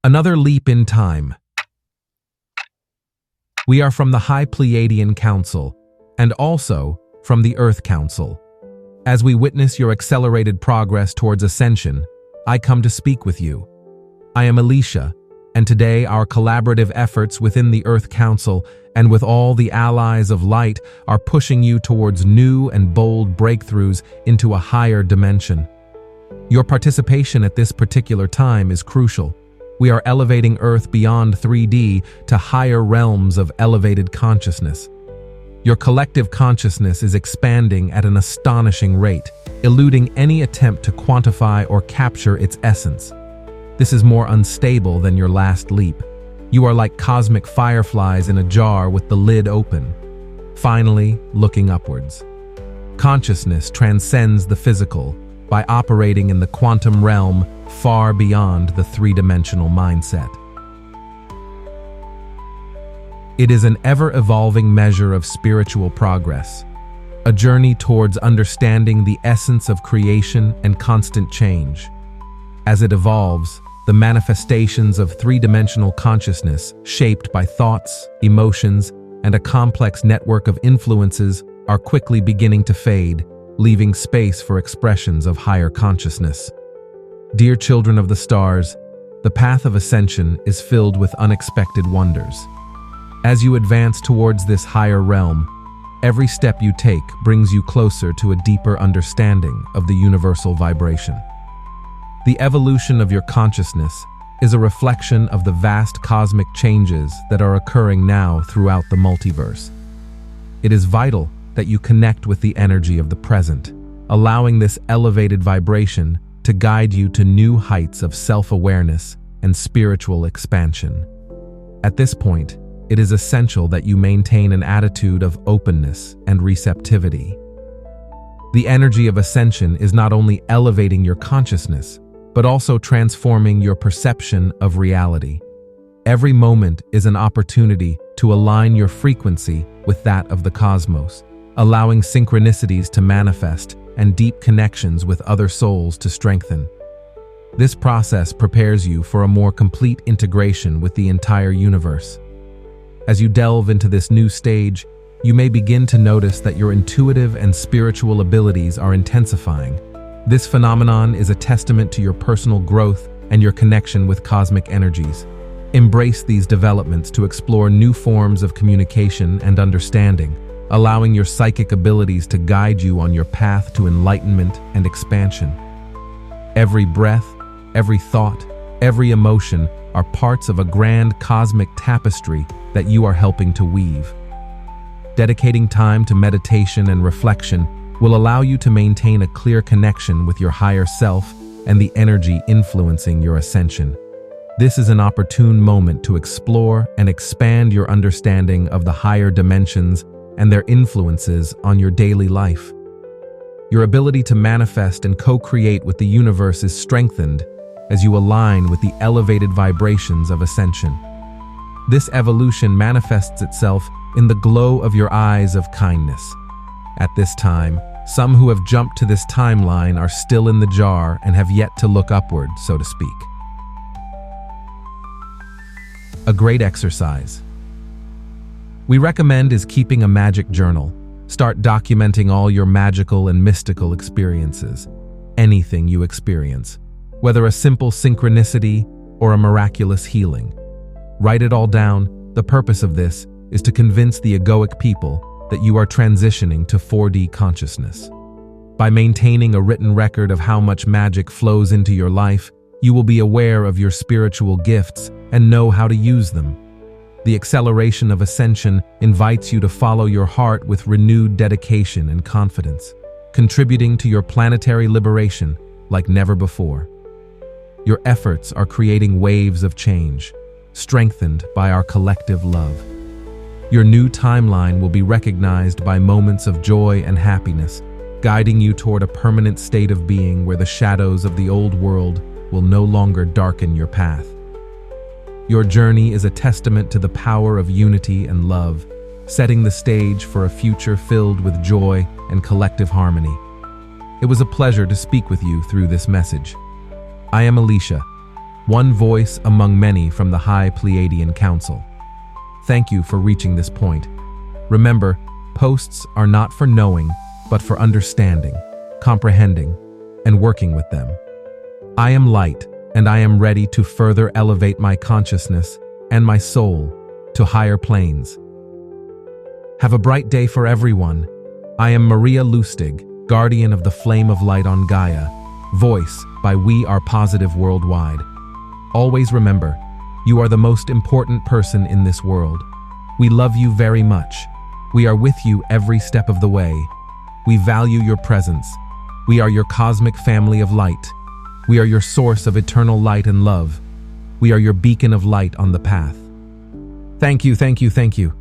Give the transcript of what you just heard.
Another leap in time. We are from the High Pleiadian Council, and also from the Earth Council. As we witness your accelerated progress towards ascension, I come to speak with you. I am Alicia, and today our collaborative efforts within the Earth Council and with all the allies of light are pushing you towards new and bold breakthroughs into a higher dimension. Your participation at this particular time is crucial. We are elevating Earth beyond 3D to higher realms of elevated consciousness. Your collective consciousness is expanding at an astonishing rate, eluding any attempt to quantify or capture its essence. This is more unstable than your last leap. You are like cosmic fireflies in a jar with the lid open, finally looking upwards. Consciousness transcends the physical by operating in the quantum realm far beyond the three-dimensional mindset. It is an ever-evolving measure of spiritual progress, a journey towards understanding the essence of creation and constant change. As it evolves, the manifestations of three-dimensional consciousness, shaped by thoughts, emotions, and a complex network of influences, are quickly beginning to fade, leaving space for expressions of higher consciousness. Dear children of the stars, the path of ascension is filled with unexpected wonders. As you advance towards this higher realm, every step you take brings you closer to a deeper understanding of the universal vibration. The evolution of your consciousness is a reflection of the vast cosmic changes that are occurring now throughout the multiverse. It is vital that you connect with the energy of the present, allowing this elevated vibration to guide you to new heights of self-awareness and spiritual expansion. At this point, it is essential that you maintain an attitude of openness and receptivity. The energy of ascension is not only elevating your consciousness, but also transforming your perception of reality. Every moment is an opportunity to align your frequency with that of the cosmos, allowing synchronicities to manifest and deep connections with other souls to strengthen. This process prepares you for a more complete integration with the entire universe. As you delve into this new stage, you may begin to notice that your intuitive and spiritual abilities are intensifying. This phenomenon is a testament to your personal growth and your connection with cosmic energies. Embrace these developments to explore new forms of communication and understanding, allowing your psychic abilities to guide you on your path to enlightenment and expansion. Every breath, every thought, every emotion are parts of a grand cosmic tapestry that you are helping to weave. Dedicating time to meditation and reflection will allow you to maintain a clear connection with your higher self and the energy influencing your ascension. This is an opportune moment to explore and expand your understanding of the higher dimensions and their influences on your daily life. Your ability to manifest and co-create with the universe is strengthened as you align with the elevated vibrations of ascension. This evolution manifests itself in the glow of your eyes of kindness. At this time, some who have jumped to this timeline are still in the jar and have yet to look upward, so to speak. A great exercise we recommend is keeping a magic journal. Start documenting all your magical and mystical experiences, anything you experience, whether a simple synchronicity or a miraculous healing. Write it all down. The purpose of this is to convince the egoic people that you are transitioning to 4D consciousness. By maintaining a written record of how much magic flows into your life, you will be aware of your spiritual gifts and know how to use them. The acceleration of ascension invites you to follow your heart with renewed dedication and confidence, contributing to your planetary liberation like never before. Your efforts are creating waves of change, strengthened by our collective love. Your new timeline will be recognized by moments of joy and happiness, guiding you toward a permanent state of being where the shadows of the old world will no longer darken your path. Your journey is a testament to the power of unity and love, setting the stage for a future filled with joy and collective harmony. It was a pleasure to speak with you through this message. I am Alicia, one voice among many from the High Pleiadian Council. Thank you for reaching this point. Remember, posts are not for knowing, but for understanding, comprehending, and working with them. I am light, and I am ready to further elevate my consciousness and my soul to higher planes. Have a bright day for everyone. I am Maria Lustig, guardian of the flame of light on Gaia, voice by We Are Positive Worldwide. Always remember, you are the most important person in this world. We love you very much. We are with you every step of the way. We value your presence. We are your cosmic family of light. We are your source of eternal light and love. We are your beacon of light on the path. Thank you, thank you, thank you.